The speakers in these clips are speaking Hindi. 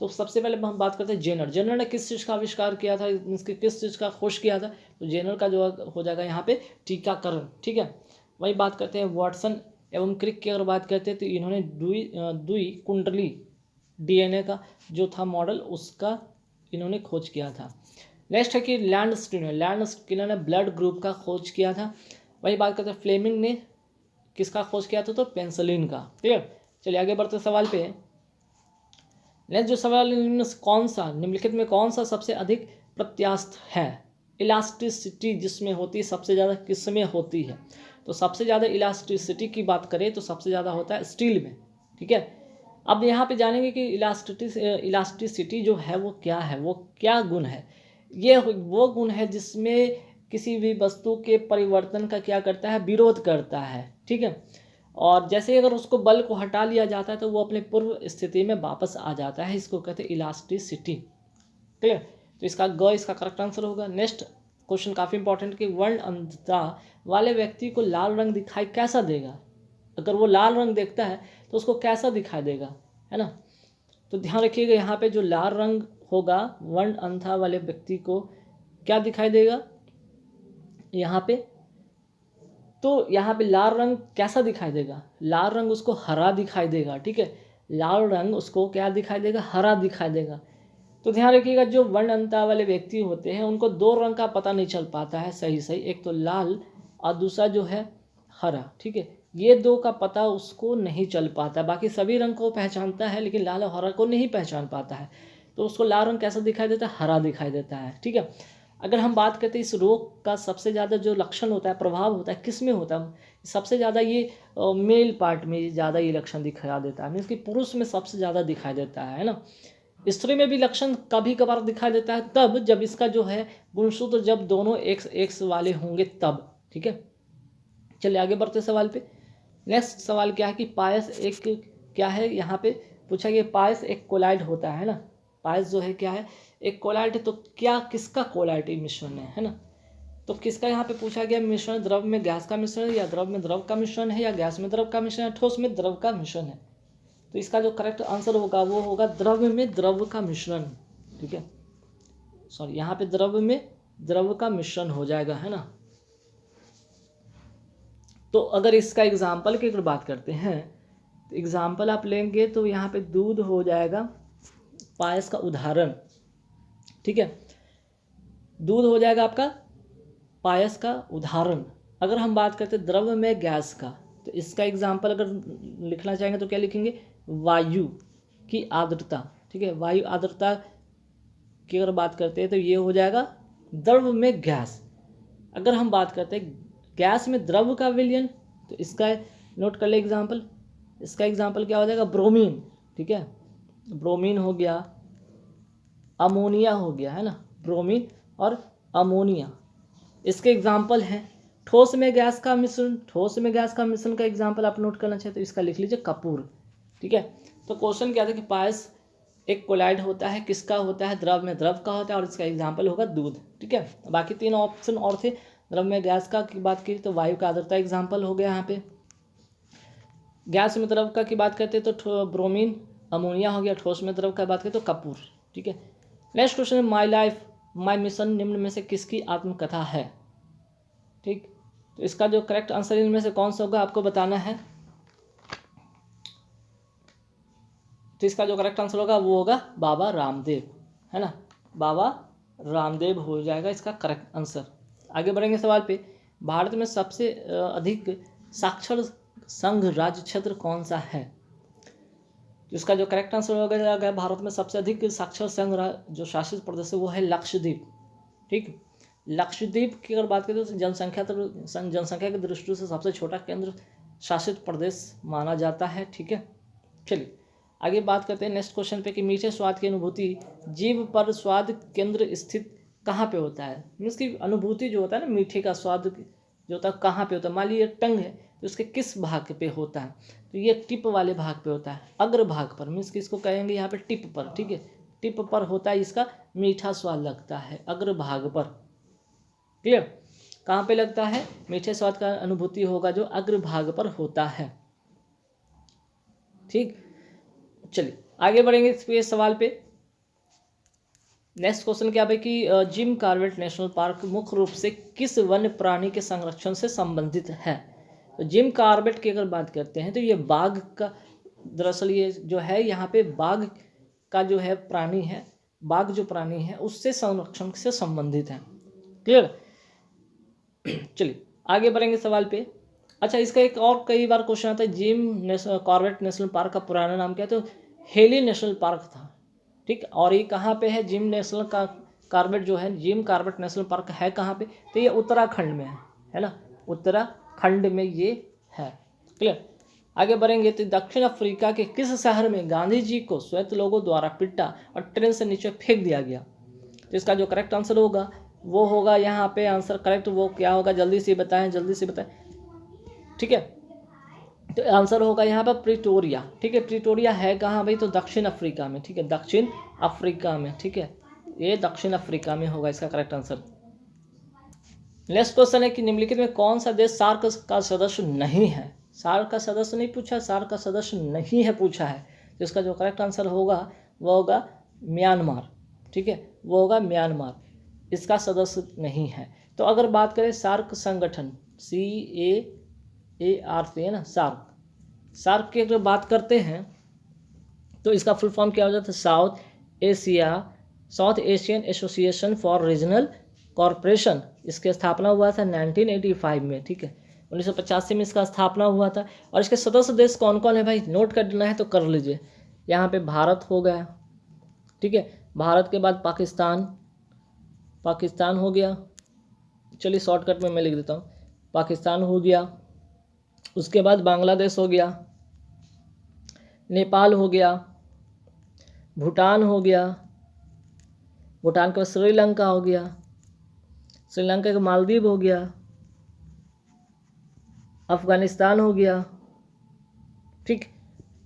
तो सबसे पहले हम बात करते हैं जेनर। जेनर ने किस चीज़ का आविष्कार किया था, इसके किस चीज़ का खोज किया था, तो जेनर का जो हो जाएगा यहाँ पे टीकाकरण। ठीक है, वही बात करते हैं वाटसन एवं क्रिक की अगर बात करते हैं तो इन्होंने द्वि कुंडली डीएनए का जो था मॉडल उसका इन्होंने खोज किया था। नेक्स्ट है कि लैंड स्किनर ने ब्लड ग्रुप का खोज किया था। वही बात करते हैं फ्लेमिंग ने किसका खोज किया था, तो पेंसिलिन का। क्लियर, चलिए आगे बढ़ते सवाल पे। नेक्स्ट जो सवाल निम्नलिखित में कौन सा सबसे अधिक प्रत्यास्थ है। इलास्टिसिटी जिसमें होती है सबसे ज़्यादा किस में होती है, तो सबसे ज़्यादा इलास्टिसिटी की बात करें तो सबसे ज़्यादा होता है स्टील में। ठीक है, अब यहाँ पे जानेंगे कि इलास्टिसिटी जो है वो क्या है, वो क्या गुण है। ये वो गुण है जिसमें किसी भी वस्तु के परिवर्तन का क्या करता है, विरोध करता है। ठीक है, और जैसे ही अगर उसको बल को हटा लिया जाता है तो वो अपने पूर्व स्थिति में वापस आ जाता है, इसको कहते हैं इलास्टिसिटी। क्लियर, तो इसका करेक्ट आंसर होगा। नेक्स्ट क्वेश्चन काफ़ी इंपॉर्टेंट कि वर्ण अंधता वाले व्यक्ति को लाल रंग दिखाई कैसा देगा। अगर वो लाल रंग देखता है तो उसको कैसा दिखाई देगा, है ना। तो ध्यान रखिएगा यहाँ पे जो लाल रंग होगा वर्ण अंधता वाले व्यक्ति को क्या दिखाई देगा यहाँ पे, तो यहाँ पे लाल रंग कैसा दिखाई देगा, लाल रंग उसको हरा दिखाई देगा। ठीक है, लाल रंग उसको क्या दिखाई देगा, हरा दिखाई देगा। तो ध्यान रखिएगा जो वर्ण अंधता वाले व्यक्ति होते हैं उनको दो रंग का पता नहीं चल पाता है सही, एक तो लाल और दूसरा जो है हरा। ठीक है, ये दो का पता उसको नहीं चल पाता, बाकी सभी रंग को पहचानता है लेकिन लाल और हरा को नहीं पहचान पाता है। तो उसको लाल रंग कैसा दिखाई देता है, हरा दिखाई देता है। ठीक है, अगर हम बात करते हैं इस रोग का सबसे ज़्यादा जो लक्षण होता है, प्रभाव होता है, किस में होता है, सबसे ज़्यादा ये मेल पार्ट में ज़्यादा ये लक्षण दिखा देता है, मीन्स कि पुरुष में सबसे ज़्यादा दिखाई देता है ना। स्त्री में भी लक्षण कभी कभार दिखाई देता है तब जब इसका जो है गुणसूत्र जब दोनों एक्स वाले होंगे तब। ठीक है, चलिए आगे बढ़ते सवाल पे। नेक्स्ट सवाल क्या है कि पायस एक क्या है, यहाँ पे पूछा गया पायस एक कोलाइड होता है ना। पायस जो है क्या है, एक कोलाइड है, तो क्या किसका कोलाइड मिश्रण है ना। तो किसका यहाँ पे पूछा गया मिश्रण, द्रव में गैस का मिश्रण या द्रव में द्रव का मिश्रण है या गैस में द्रव का मिश्रण है, ठोस में द्रव का मिश्रण है। तो इसका जो करेक्ट आंसर होगा वो होगा द्रव में द्रव का मिश्रण। ठीक है, सॉरी यहाँ पे द्रव में द्रव का मिश्रण हो जाएगा, है ना। तो अगर इसका एग्जाम्पल की अगर बात करते हैं तो एग्जाम्पल आप लेंगे तो यहाँ पे दूध हो जाएगा पायस का उदाहरण। ठीक है, दूध हो जाएगा आपका पायस का उदाहरण। अगर हम बात करते हैं द्रव में गैस का, तो इसका एग्जाम्पल अगर लिखना चाहेंगे तो क्या लिखेंगे, वायु की आर्द्रता। ठीक है, वायु आर्द्रता की अगर बात करते हैं तो ये हो जाएगा द्रव में गैस। अगर हम बात करते हैं गैस में द्रव का विलयन, तो इसका नोट कर ले एग्जाम्पल, इसका एग्जाम्पल क्या हो जाएगा, ब्रोमीन। ठीक है, ब्रोमीन हो गया, अमोनिया हो गया, है ना, ब्रोमीन और अमोनिया इसके एग्जाम्पल हैं। ठोस में गैस का मिश्रण, ठोस में गैस का मिश्रण का एग्जाम्पल आप नोट करना चाहते तो इसका लिख लीजिए कपूर। ठीक है, तो क्वेश्चन क्या था कि पायस एक कोलाइड होता है, किसका होता है, द्रव में द्रव का होता है और इसका एग्जाम्पल होगा दूध। ठीक है, बाकी तीन ऑप्शन और थे, द्रव में गैस का की बात की तो वायु का आर्द्रता एग्जाम्पल हो गया यहाँ पे, गैस में द्रव का की बात करते तो ब्रोमीन अमोनिया हो गया, ठोस में द्रव का बात करें तो कपूर। ठीक है, नेक्स्ट क्वेश्चन है माई लाइफ माई मिशन निम्न में से किसकी आत्मकथा है। ठीक, तो इसका जो करेक्ट आंसर इनमें से कौन सा होगा आपको बताना है। तो इसका जो करेक्ट आंसर होगा वो होगा बाबा रामदेव, है ना, बाबा रामदेव हो जाएगा इसका करेक्ट आंसर। आगे बढ़ेंगे सवाल पे, भारत में सबसे अधिक साक्षर संघ राज्य क्षेत्र कौन सा है। तो इसका जो करेक्ट आंसर होगा भारत में सबसे अधिक साक्षर संघ जो शासित प्रदेश है वो है लक्षद्वीप। ठीक, लक्षद्वीप की अगर बात करें तो जनसंख्या की दृष्टि से सबसे छोटा केंद्र शासित प्रदेश माना जाता है। ठीक है, चलिए आगे बात करते हैं नेक्स्ट क्वेश्चन पे कि मीठे स्वाद की अनुभूति जीभ पर स्वाद केंद्र स्थित कहाँ पे होता है। मीन्स की अनुभूति जो होता है ना मीठे का स्वाद जो होता है कहाँ पे होता है, मान लीजिए टंग है तो उसके किस भाग पे होता है, तो ये टिप वाले भाग पे होता है, अग्र भाग पर, मीन्स कि इसको कहेंगे यहाँ पे टिप पर। ठीक है, टिप पर होता है इसका मीठा स्वाद लगता है अग्र भाग पर। क्लियर, कहाँ पे लगता है, मीठे स्वाद का अनुभूति होगा जो अग्र भाग पर होता है। ठीक, चलिए आगे बढ़ेंगे इस सवाल पे नेक्स्ट क्वेश्चन क्या है कि जिम कॉर्बेट नेशनल पार्क मुख्य रूप से किस वन्य प्राणी के संरक्षण से संबंधित है? तो जिम कॉर्बेट की अगर बात करते हैं तो ये बाघ का, दरअसल ये जो है यहाँ पे बाघ का जो है प्राणी है, बाघ जो प्राणी है उससे संरक्षण से संबंधित है। क्लियर? चलिए आगे बढ़ेंगे सवाल पे। अच्छा, इसका एक और कई बार क्वेश्चन आता है, जिम कॉर्बेट नेशनल पार्क का पुराना नाम क्या है? तो हेली नेशनल पार्क था। ठीक, और ये कहाँ पे है? जिम नेशनल का कॉर्बेट जो है, जिम कॉर्बेट नेशनल पार्क है कहाँ पे? तो ये उत्तराखंड में है ना, उत्तराखंड में ये है। क्लियर? आगे बढ़ेंगे तो दक्षिण अफ्रीका के किस शहर में गांधी जी को श्वेत लोगों द्वारा पिटा और ट्रेन से नीचे फेंक दिया गया? तो इसका जो करेक्ट आंसर होगा वो होगा यहाँ पे, आंसर करेक्ट वो क्या होगा? जल्दी से बताएं, जल्दी से बताएं। ठीक है, तो आंसर होगा यहाँ पर प्रिटोरिया। ठीक है, प्रिटोरिया है कहाँ भाई? तो दक्षिण अफ्रीका में। ठीक है, दक्षिण अफ्रीका में। ठीक है, ये दक्षिण अफ्रीका में होगा इसका करेक्ट आंसर। नेक्स्ट क्वेश्चन है कि निम्नलिखित में कौन सा देश सार्क का सदस्य नहीं है? सार्क का सदस्य नहीं पूछा, सार्क का सदस्य नहीं है पूछा है। तो इसका जो करेक्ट आंसर होगा वो होगा म्यांमार। ठीक है, वो होगा म्यांमार, इसका सदस्य नहीं है। तो अगर बात करें सार्क संगठन, CAAR है ना, सार्क की अगर बात करते हैं तो इसका फुल फॉर्म क्या हो जाता है? South Asian association for regional corporation. इसकी स्थापना हुआ था 1985 में। ठीक है, 1985 में इसका स्थापना हुआ था। और इसके सदस्य देश कौन कौन है भाई? नोट करना है तो कर लीजिए। यहाँ पे भारत हो गया, ठीक है, भारत के बाद पाकिस्तान हो गया। चलिए शॉर्टकट में मैं लिख देता हूँ, पाकिस्तान हो गया, उसके बाद बांग्लादेश हो गया, नेपाल हो गया, भूटान हो गया, भूटान के बाद श्रीलंका हो गया, श्रीलंका का मालदीव हो गया, अफगानिस्तान हो गया। ठीक,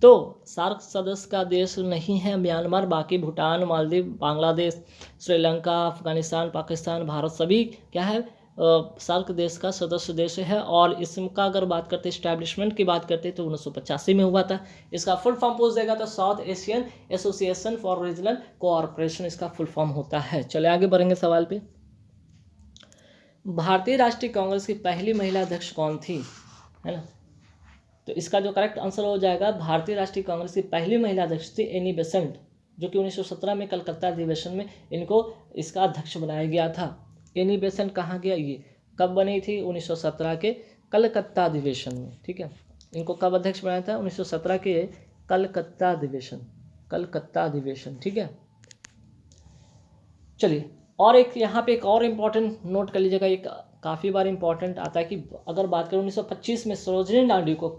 तो सार्क सदस्य का देश नहीं है म्यांमार, बाकी भूटान, मालदीव, बांग्लादेश, श्रीलंका, अफगानिस्तान, पाकिस्तान, भारत सभी क्या है? सार्क देश का सदस्य देश है। और इसका अगर बात करते हैं, इस्टेब्लिशमेंट की बात करते हैं तो 1985 में हुआ था। इसका फुल फॉर्म पूछ देगा तो south Asian association for regional cooperation इसका फुल फॉर्म होता है। चले आगे बढ़ेंगे सवाल पे। भारतीय राष्ट्रीय कांग्रेस की पहली महिला अध्यक्ष कौन थी? है ना, तो इसका जो करेक्ट आंसर हो जाएगा, भारतीय राष्ट्रीय कांग्रेस की पहली महिला अध्यक्ष थी एनी बेसेंट, जो कि 1917 में कलकत्ता अधिवेशन में इनको इसका अध्यक्ष बनाया गया था। एनी बेसेंट कहाँ गया? ये कब बनी थी? 1917 के कलकत्ता अधिवेशन में। ठीक है, इनको कब अध्यक्ष बनाया था? 1917 के कलकत्ता अधिवेशन। ठीक है, चलिए और एक यहाँ पे एक और इम्पॉर्टेंट नोट कर लीजिएगा, एक काफ़ी बार इम्पॉर्टेंट आता है कि अगर बात करें 1925 में सरोजिनी नायडू को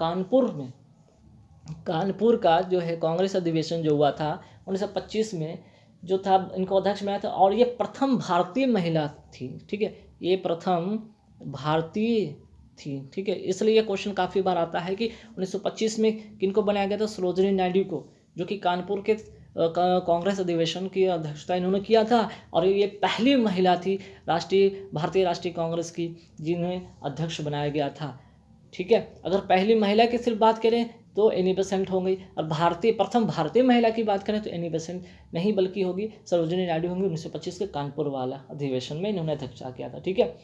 कानपुर का जो है कांग्रेस अधिवेशन जो हुआ था 1925 में जो था, इनको अध्यक्ष बनाया था। और ये प्रथम भारतीय महिला थी। ठीक है, ये प्रथम भारतीय थी। ठीक है, इसलिए ये क्वेश्चन काफ़ी बार आता है कि 1925 में किनको बनाया गया था? सरोजिनी नायडू को, जो कि कानपुर के कांग्रेस अधिवेशन की अध्यक्षता इन्होंने किया था। और ये पहली महिला थी भारतीय राष्ट्रीय कांग्रेस की जिन्हें अध्यक्ष बनाया गया था। ठीक है, अगर पहली महिला की सिर्फ बात करें तो एनी बेसेंट हो गई, और प्रथम भारतीय महिला की बात करें तो एनी बेसेंट नहीं बल्कि होगी सरोजिनी नायडू होंगी। 1925 के कानपुर वाला अधिवेशन में इन्होंने अध्यक्षता किया था। ठीक है,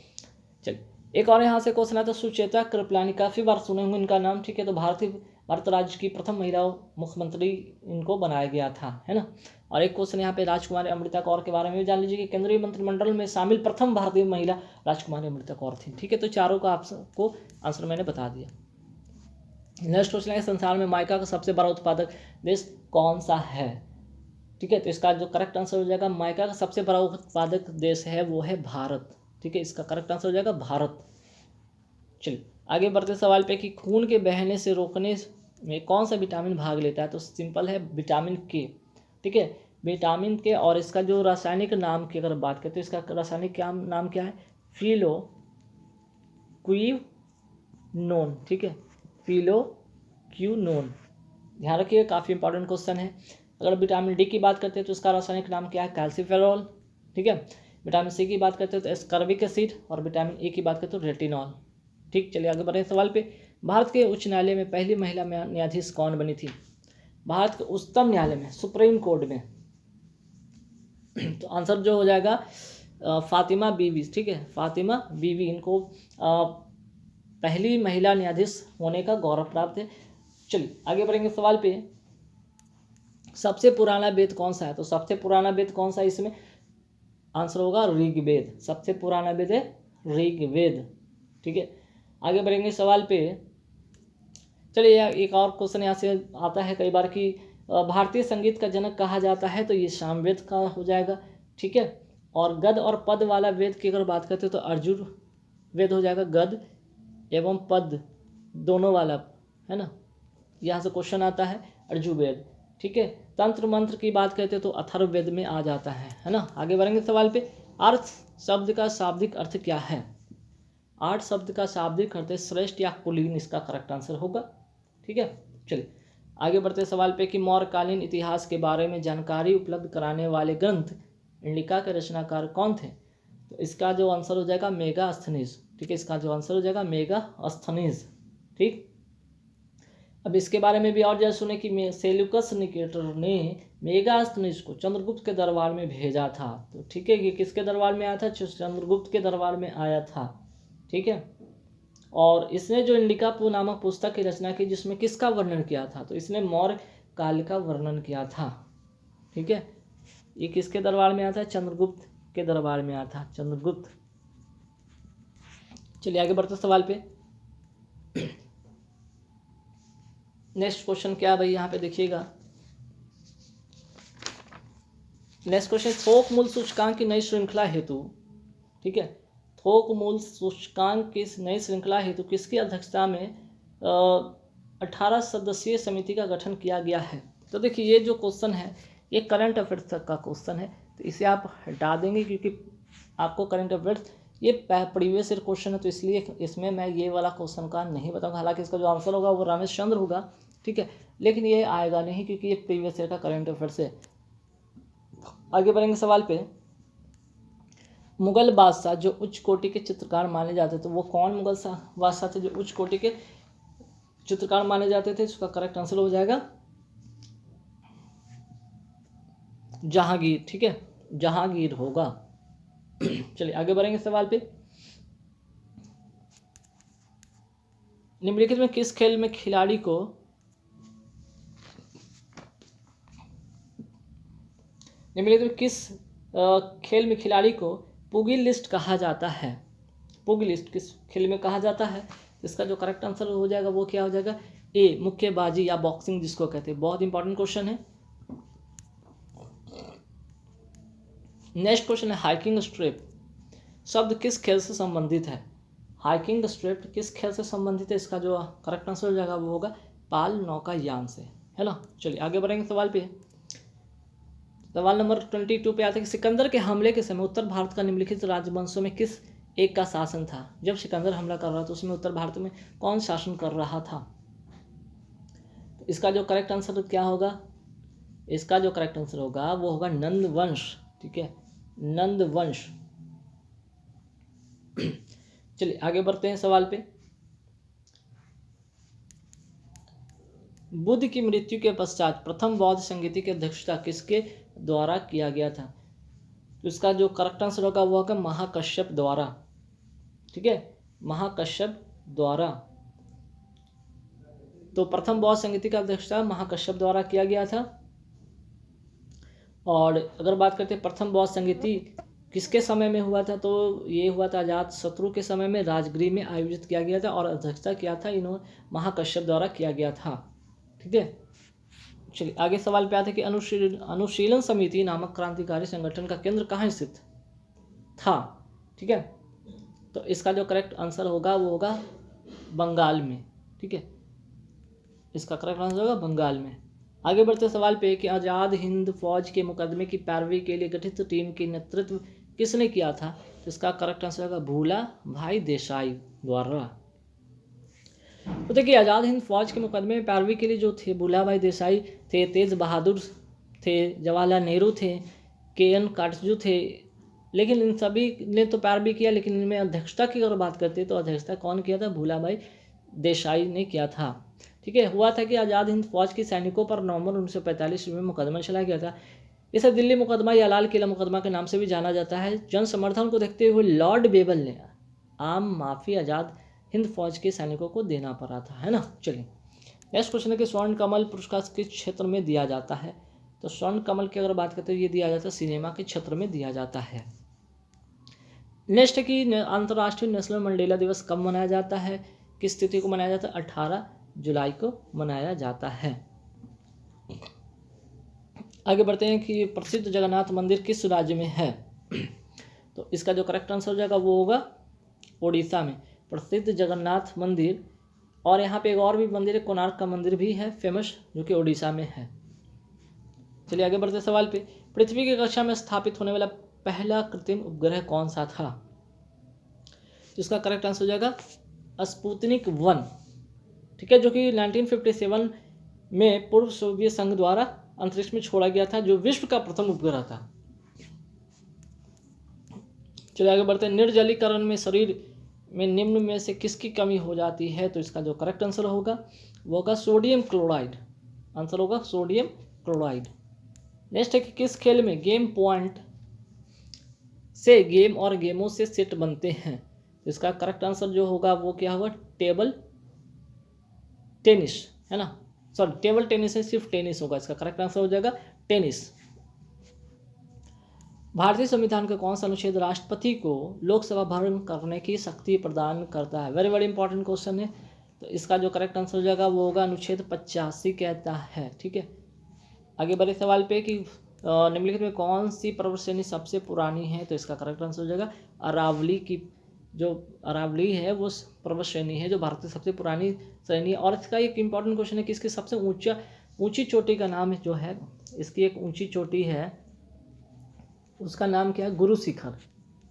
चलिए एक और यहाँ से क्वेश्चन आता है, सुचेता कृपलानी, काफ़ी बार सुने होंगे इनका नाम। ठीक है, तो भारत राज्य की प्रथम महिला मुख्यमंत्री इनको बनाया गया था, है ना। और एक क्वेश्चन यहाँ पे राजकुमारी अमृता कौर के बारे में भी जान लीजिए कि केंद्रीय मंत्रिमंडल में शामिल प्रथम भारतीय महिला राजकुमारी अमृता कौर थी। ठीक है, तो चारों का आपको आंसर मैंने बता दिया। नेक्स्ट क्वेश्चन है, संसार में माइका का सबसे बड़ा उत्पादक देश कौन सा है? ठीक है, तो इसका जो करेक्ट आंसर हो जाएगा, माइका का सबसे बड़ा उत्पादक देश है वो है भारत। ठीक है, इसका करेक्ट आंसर हो जाएगा भारत। चलिए आगे बढ़ते सवाल पे कि खून के बहने से रोकने में कौन सा विटामिन भाग लेता है? तो सिंपल है, विटामिन के। ठीक है, विटामिन के। और इसका जो रासायनिक नाम की अगर बात करें तो इसका रासायनिक नाम क्या है? फिलोक्विनोन। ठीक है, फिलोक्विनोन, ध्यान रखिए, काफ़ी इंपॉर्टेंट क्वेश्चन है। अगर विटामिन डी की बात करते हैं तो इसका रासायनिक नाम क्या है? कैल्सिफेरॉल। ठीक है, विटामिन सी की बात करते हैं तो एस्कॉर्बिक एसिड, और विटामिन ए की बात करते हैं तो रेटिनॉल। ठीक, चलिए आगे बढ़े सवाल पे। भारत के उच्च न्यायालय में पहली महिला न्यायाधीश कौन बनी थी? भारत के उच्चतम न्यायालय में, सुप्रीम कोर्ट में तो आंसर जो हो जाएगा फातिमा बीवी, ठीक है, फातिमा बीवी, इनको पहली महिला न्यायाधीश होने का गौरव प्राप्त है। चलिए आगे बढ़ेंगे सवाल पे। सबसे पुराना वेद कौन सा है? तो सबसे पुराना वेद कौन सा है इसमें? आंसर होगा ऋग्वेद। सबसे पुराना वेद है ऋग्वेद, ठीक है। आगे बढ़ेंगे सवाल पे। चलिए एक और क्वेश्चन यहाँ से आता है कई बार कि भारतीय संगीत का जनक कहा जाता है, तो ये सामवेद का हो जाएगा, ठीक है। और गद और पद वाला वेद की अगर बात करते हैं तो अर्जुन वेद हो जाएगा, गद एवं पद दोनों वाला, है ना। यहाँ से क्वेश्चन आता है अर्जुवेद, ठीक है। तंत्र मंत्र की बात करते हैं तो अथर्ववेद में आ जाता है ना। आगे बढ़ेंगे सवाल पे। अर्थ शब्द का शाब्दिक अर्थ क्या है? आर्ट शब्द का शाब्दिक अर्थ श्रेष्ठ या कुलीन, इसका करेक्ट आंसर होगा, ठीक है। चलिए आगे बढ़ते सवाल पे कि मौर्यकालीन इतिहास के बारे में जानकारी उपलब्ध कराने वाले ग्रंथ इंडिका के रचनाकार कौन थे? तो इसका जो आंसर हो जाएगा मेगास्थनीज, ठीक है। इसका जो आंसर हो जाएगा मेगास्थनीज, ठीक। अब इसके बारे में भी और जैसे सुने कि सेल्यूकस निकेटर ने मेगास्थनीज को चंद्रगुप्त के दरबार में भेजा था। तो ठीक है, ये किसके दरबार में आया था? चंद्रगुप्त के दरबार में आया था, ठीक है। और इसने जो इंडिका नामक पुस्तक की रचना की जिसमें किसका वर्णन किया था? तो इसने मौर्य काल का वर्णन किया था, ठीक है। ये किसके दरबार में आया था? चंद्रगुप्त के दरबार में आया था, चंद्रगुप्त। चलिए आगे बढ़ते सवाल पे। नेक्स्ट क्वेश्चन क्या है भाई, यहाँ पे देखिएगा। नेक्स्ट क्वेश्चन, थोक मूल सूचकांक की नई श्रृंखला हेतु, ठीक है, थोक मूल सूचकांक की नई श्रृंखला हेतु किसकी अध्यक्षता में 18 सदस्यीय समिति का गठन किया गया है? तो देखिए ये जो क्वेश्चन है ये करंट अफेयर्स का क्वेश्चन है, तो इसे आप हटा देंगे क्योंकि आपको करंट अफेयर्स ये प्रीवियस ईयर क्वेश्चन है, तो इसलिए इसमें मैं ये वाला क्वेश्चन का नहीं बताऊंगा। हालांकि इसका जो आंसर होगा वो रमेश चंद्र होगा, ठीक है, लेकिन ये आएगा नहीं क्योंकि ये प्रीवियस ईयर का करंट अफेयर्स है। आगे बढ़ेंगे सवाल पे। मुगल बादशाह जो उच्च कोटि के चित्रकार माने जाते थे वो कौन मुगल बादशाह थे जो उच्च कोटि के चित्रकार माने जाते थे? इसका करेक्ट आंसर हो जाएगा जहांगीर, ठीक है, जहांगीर होगा। चलिए आगे बढ़ेंगे सवाल पे। निम्नलिखित में किस खेल में खिलाड़ी को खेल में खिलाड़ी को पुगिलिस्ट कहा जाता है? पुगिलिस्ट किस खेल में कहा जाता है? इसका जो करेक्ट आंसर हो जाएगा वो क्या हो जाएगा? ए, मुक्केबाजी या बॉक्सिंग जिसको कहते हैं। बहुत इंपॉर्टेंट क्वेश्चन है। नेक्स्ट क्वेश्चन है, हाइकिंग स्ट्रिप शब्द किस खेल से संबंधित है? हाइकिंग स्ट्रिप किस खेल से संबंधित है? इसका जो करेक्ट आंसर हो जाएगा वो होगा पाल नौकायान से, है ना। चलिए आगे बढ़ेंगे सवाल पे। सवाल नंबर 22 पे आता है कि सिकंदर के हमले के समय उत्तर भारत का निम्नलिखित राजवंशों में किस एक का शासन था? जब सिकंदर हमला कर रहा था उसमें उत्तर भारत में कौन शासन कर रहा था? तो इसका जो करेक्ट आंसर क्या होगा? इसका जो करेक्ट आंसर होगा वो होगा नंद वंश, ठीक है, नंद वंश। चलिए आगे बढ़ते हैं सवाल पे। बुद्ध की मृत्यु के पश्चात प्रथम बौद्ध संगीति की अध्यक्षता किसके द्वारा किया गया था? तो इसका जो करेक्ट आंसर होगा वो होगा महाकश्यप द्वारा, ठीक है, महाकश्यप द्वारा। तो प्रथम बौद्ध संगीति का अध्यक्षता महाकश्यप द्वारा किया गया था। और अगर बात करते हैं प्रथम बौद्ध संगीति किसके समय में हुआ था, तो ये हुआ था अजात शत्रु के समय में राजगृह में आयोजित किया गया था और अध्यक्षता किया था इन्होंने महाकश्यप द्वारा किया गया था, ठीक है। चलिए आगे सवाल पे आते हैं कि अनुशीलन समिति नामक क्रांतिकारी संगठन का केंद्र कहाँ स्थित था? ठीक है, तो इसका जो करेक्ट आंसर होगा वो होगा बंगाल में, ठीक है, इसका करेक्ट आंसर होगा बंगाल में। आगे बढ़ते सवाल पे कि आज़ाद हिंद फौज के मुकदमे की पैरवी के लिए गठित टीम की नेतृत्व किसने किया था? तो इसका करेक्ट आंसर होगा भूला भाई देसाई द्वारा। तो देखिए आज़ाद हिंद फौज के मुकदमे में पैरवी के लिए जो थे भूला भाई देसाई थे, तेज बहादुर थे, जवाहरलाल नेहरू थे, KN काटजू थे, लेकिन इन सभी ने तो पैरवी किया, लेकिन इनमें अध्यक्षता की अगर बात करते तो अध्यक्षता कौन किया था? भूला भाई देसाई ने किया था, ठीक है। हुआ था कि आज़ाद हिंद फौज के सैनिकों पर नवंबर 1945 में मुकदमा चला गया था। इसे दिल्ली मुकदमा या लाल किला मुकदमा के नाम से भी जाना जाता है। जन समर्थन को देखते हुए लॉर्ड बेबल ने आम माफी आज़ाद हिंद फौज के सैनिकों को देना पड़ा था, है ना। चलिए नेक्स्ट क्वेश्चन है कि स्वर्ण कमल पुरस्कार किस क्षेत्र में दिया जाता है। तो स्वर्ण कमल की अगर बात करते हैं ये दिया जाता है सिनेमा के क्षेत्र में दिया जाता है। नेक्स्ट है कि अंतर्राष्ट्रीय नेशनल मंडेला दिवस कब मनाया जाता है, किस तिथि को मनाया जाता है, 18 जुलाई को मनाया जाता है। आगे बढ़ते हैं कि प्रसिद्ध जगन्नाथ मंदिर किस राज्य में है। तो इसका जो करेक्ट आंसर हो जाएगा वो होगा उड़ीसा में प्रसिद्ध जगन्नाथ मंदिर। और यहाँ पे एक और भी मंदिर है, कोणार्क का मंदिर भी है फेमस, जो कि उड़ीसा में है। चलिए आगे बढ़ते सवाल पे, पृथ्वी की कक्षा में स्थापित होने वाला पहला कृत्रिम उपग्रह कौन सा था। तो इसका करेक्ट आंसर हो जाएगा स्पुतनिक 1, ठीक है, जो कि 1957 में पूर्व सोवियत संघ द्वारा अंतरिक्ष में छोड़ा गया था, जो विश्व का प्रथम उपग्रह था। चलिए आगे बढ़ते हैं, निर्जलीकरण में शरीर में निम्न में से किसकी कमी हो जाती है। तो इसका जो करेक्ट आंसर होगा वो होगा सोडियम क्लोराइड, आंसर होगा सोडियम क्लोराइड। नेक्स्ट है कि किस खेल में गेम पॉइंट से गेम और गेमों से सेट बनते हैं। तो इसका करेक्ट आंसर जो होगा वो क्या होगा टेबल टेनिस, है ना, सॉरी टेबल टेनिस है, सिर्फ टेनिस होगा, इसका करेक्ट आंसर हो जाएगा टेनिस। भारतीय संविधान का कौन सा अनुच्छेद राष्ट्रपति को लोकसभा भंग करने की शक्ति प्रदान करता है। वेरी वेरी इंपॉर्टेंट क्वेश्चन है। तो इसका जो करेक्ट आंसर हो जाएगा वो होगा अनुच्छेद 85 कहता है, ठीक है। आगे बढ़े सवाल पे कि निम्नलिखित में कौन सी पर्वत श्रेणी सबसे पुरानी है। तो इसका करेक्ट आंसर हो जाएगा अरावली की, जो अरावली है वो पर्वत श्रेणी है जो भारत की सबसे पुरानी श्रेणी है। और इसका एक इंपॉर्टेंट क्वेश्चन है कि इसकी सबसे ऊंची चोटी का नाम जो है, इसकी एक ऊंची चोटी है उसका नाम क्या है, गुरु शिखर,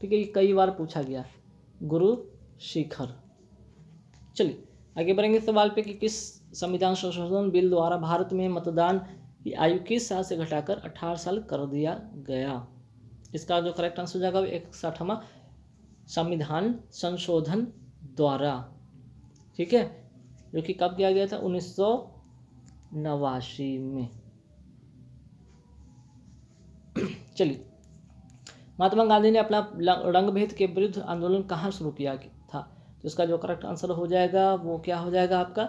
ठीक है, ये कई बार पूछा गया गुरु शिखर। चलिए आगे बढ़ेंगे सवाल पे कि किस संविधान संशोधन बिल द्वारा भारत में मतदान की आयु किस साल से घटाकर 18 साल कर दिया गया। इसका जो करेक्ट आंसर हो जाएगा 61वां संविधान संशोधन द्वारा, ठीक है, जो कि कब किया गया था 1989 में। चलिए महात्मा गांधी ने अपना रंगभेद के विरुद्ध आंदोलन कहाँ शुरू किया था। तो इसका जो करेक्ट आंसर हो जाएगा वो क्या हो जाएगा आपका,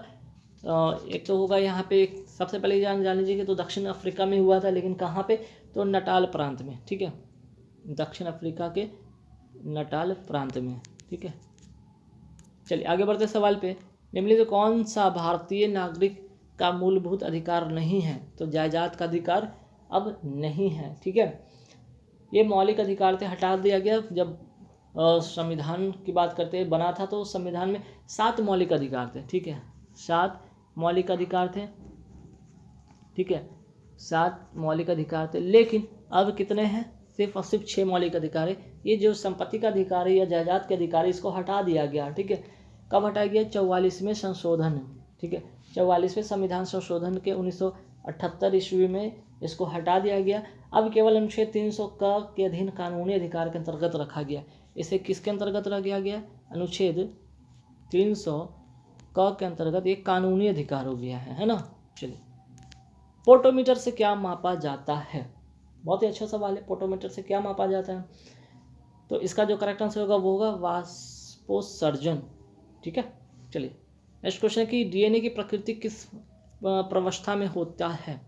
एक तो होगा यहाँ पे सबसे पहले जान लीजिए कि तो दक्षिण अफ्रीका में हुआ था, लेकिन कहाँ पे, तो नटाल प्रांत में, ठीक है, दक्षिण अफ्रीका के नटाल प्रांत में, ठीक है। चलिए आगे बढ़ते सवाल पे, निम्नलिखित कौन सा भारतीय नागरिक का मूलभूत अधिकार नहीं है। तो जायदाद का अधिकार अब नहीं है, ठीक है, ये मौलिक अधिकार थे, हटा दिया गया। जब संविधान की बात करते बना था तो संविधान में 7 मौलिक अधिकार थे, ठीक है, 7 मौलिक अधिकार थे, ठीक है, 7 मौलिक अधिकार थे, लेकिन अब कितने हैं, सिर्फ और सिर्फ 6 मौलिक अधिकार है। ये जो संपत्ति का अधिकार है या जायदाद के अधिकार है इसको हटा दिया गया, ठीक है, कब हटाया गया, 44वें संशोधन, ठीक है, 44वें संविधान संशोधन के 1978 ईस्वी में इसको हटा दिया गया। अब केवल अनुच्छेद 300 क के अधीन कानूनी अधिकार के अंतर्गत रखा गया। इसे किसके अंतर्गत रखा गया, अनुच्छेद 300 क के अंतर्गत एक कानूनी अधिकार हो गया है ना। चलिए पोटोमीटर से क्या मापा जाता है, बहुत ही अच्छा सवाल है, पोटोमीटर से क्या मापा जाता है। तो इसका जो करेक्ट आंसर होगा वो होगा वाष्पोत्सर्जन, ठीक है। चलिए नेक्स्ट क्वेश्चन है कि डीएनए की प्रकृति किस प्रावस्था में होता है।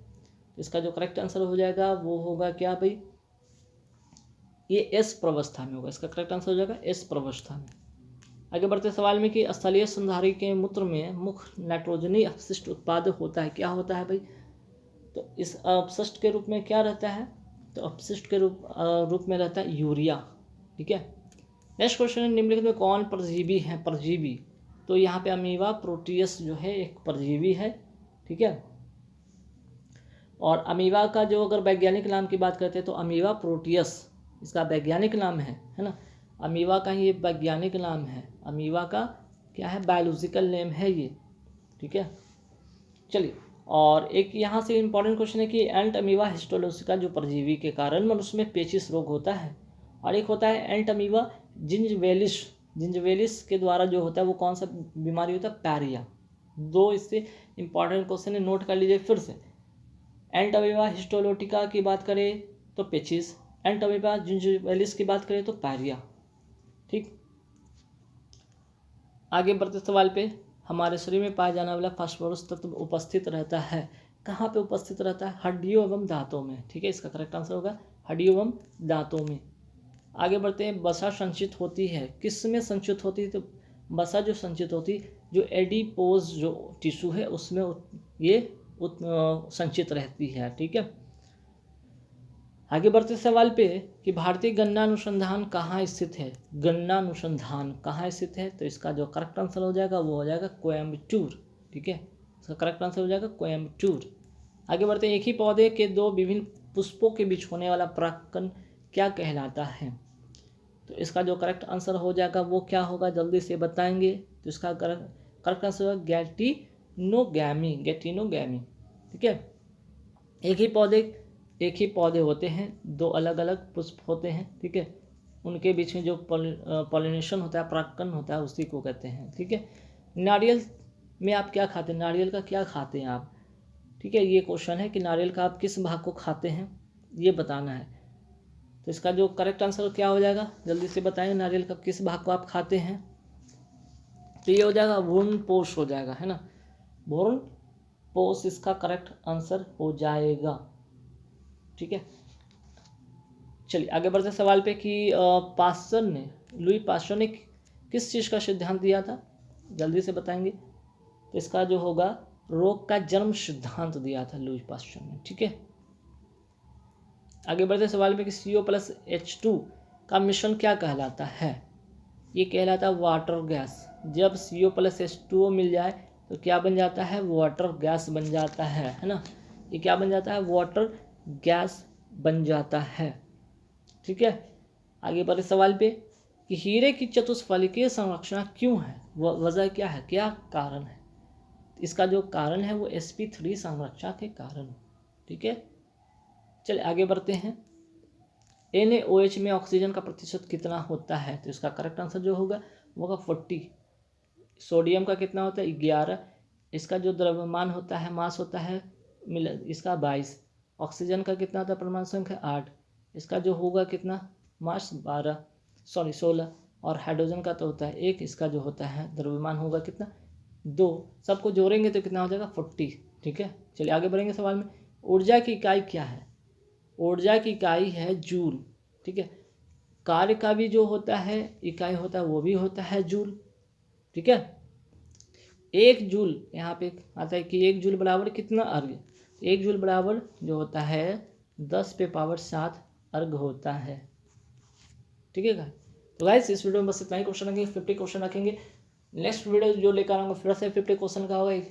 इसका जो करेक्ट आंसर हो जाएगा वो होगा क्या भाई, ये एस प्रावस्था में होगा, इसका करेक्ट आंसर हो जाएगा एस प्रावस्था में। आगे बढ़ते सवाल में कि स्थलीय स्तनधारी के मूत्र में मुख्य नाइट्रोजनी अपशिष्ट उत्पाद होता है, क्या होता है भाई। तो इस अपशिष्ट के रूप में क्या रहता है, तो अपशिष्ट के रूप में रहता है यूरिया, ठीक है। नेक्स्ट क्वेश्चन है निम्नलिखित में कौन परजीवी है, परजीवी। तो यहाँ पे अमीबा प्रोटियस जो है एक परजीवी है, ठीक है। और अमीबा का जो अगर वैज्ञानिक नाम की बात करते हैं तो अमीबा प्रोटियस इसका वैज्ञानिक नाम है ना। अमीबा का ये वैज्ञानिक नाम है, अमीबा का क्या है, बायोलॉजिकल नेम है ये, ठीक है। चलिए और एक यहाँ से इम्पॉर्टेंट क्वेश्चन है कि एंट अमीबा हिस्टोलोसिका जो परजीवी के कारण मनुष्य में पेचिश रोग होता है, और एक होता है एंट अमीबा जिंजवेलिस के द्वारा जो होता है वो कौन सा बीमारी होता है, पैरिया। दो इससे इम्पॉर्टेंट क्वेश्चन है, नोट कर लीजिए फिर से। एंट अमीबा हिस्टोलोटिका की बात करें तो पेचिस, एंड अमीबा जिंजिविलिस की बात करें तो पायरिया। ठीक, आगे बढ़ते सवाल पे, हमारे शरीर में पाया जाने वाला फास्फोरस तत्व उपस्थित रहता है, कहाँ पे उपस्थित रहता है? हड्डियों एवं दांतों में। ठीक है, इसका करेक्ट आंसर होगा हड्डियों एवं दांतों में। आगे बढ़ते हैं, वसा संचित होती है, किस में संचित होती है? तो वसा जो संचित होती है, जो एडिपोज जो टिश्यू है उसमें ये संचित रहती है। ठीक है, आगे बढ़ते सवाल पे कि भारतीय गन्ना अनुसंधान कहाँ स्थित है? गन्ना अनुसंधान कहाँ स्थित है? तो इसका जो करेक्ट आंसर हो जाएगा वो हो जाएगा कोयम्बटूर। ठीक है, इसका करेक्ट आंसर हो जाएगा कोयम्बटूर। आगे बढ़ते हैं, एक ही पौधे के दो विभिन्न पुष्पों के बीच होने वाला परागकण क्या कहलाता है? तो इसका जो करेक्ट आंसर हो जाएगा वो क्या होगा, जल्दी से बताएंगे। तो इसका करेक्ट आंसर होगा गैटिनोगैमी, गैटिनोगैमी। ठीक है, एक ही पौधे होते हैं, दो अलग अलग पुष्प होते हैं। ठीक है, उनके बीच में जो पॉलिनेशन होता है, परागकण होता है, उसी को कहते हैं। ठीक है, नारियल में आप क्या खाते हैं? नारियल का क्या खाते हैं आप? ठीक है, ये क्वेश्चन है कि नारियल का आप किस भाग को खाते हैं, ये बताना है। तो इसका जो करेक्ट आंसर क्या हो जाएगा, जल्दी से बताएंगे, नारियल का किस भाग को आप खाते हैं? तो ये हो जाएगा भ्रूण पोष हो जाएगा, है ना, भ्रूण पोष इसका करेक्ट आंसर हो जाएगा। ठीक है, चलिए आगे बढ़ते सवाल पे कि लुई पास्चर ने किस चीज़ का सिद्धांत दिया था, जल्दी से बताएंगे। तो इसका जो होगा रोग का जन्म सिद्धांत दिया था लुई पास्चर ने। ठीक है, आगे बढ़ते सवाल पे कि CO+H2 का मिश्रण क्या कहलाता है? ये कहलाता है वाटर गैस। जब CO+H2O मिल जाए तो क्या बन जाता है? वाटर गैस बन जाता है ना, ये क्या बन जाता है? वाटर गैस बन जाता है। ठीक है, आगे बढ़े सवाल पे कि हीरे की चतुष्फलकीय संरचना क्यों है, वजह क्या है, क्या कारण है? इसका जो कारण है वो sp3 संरचना के कारण। ठीक है, चलिए आगे बढ़ते हैं, NaOH में ऑक्सीजन का प्रतिशत कितना होता है? तो इसका करेक्ट आंसर जो होगा वो होगा 40। सोडियम का कितना होता है? 11। इसका जो द्रव्यमान होता है, मास होता है इसका 22। ऑक्सीजन का कितना होता है? परमाणु संख्या 8। इसका जो होगा कितना, मास 16। और हाइड्रोजन का तो होता है 1, इसका जो होता है द्रव्यमान होगा कितना, 2। सबको जोड़ेंगे तो कितना हो जाएगा, 40। ठीक है, चलिए आगे बढ़ेंगे सवाल में, ऊर्जा की इकाई क्या है? ऊर्जा की इकाई है जूल। ठीक है, कार्य का भी जो होता है इकाई होता है वो भी होता है जूल। ठीक है, 1 जूल यहाँ पे आता है कि 1 जूल बराबर कितना अर्घ? 1 जूल बराबर जो होता है 10⁻7 अर्घ होता है। ठीक है गाइस, तो गाइस इस वीडियो में बस इतना ही क्वेश्चन रखेंगे, 50 क्वेश्चन रखेंगे। नेक्स्ट वीडियो जो लेकर आऊँगा फिर से 50 क्वेश्चन का होगा।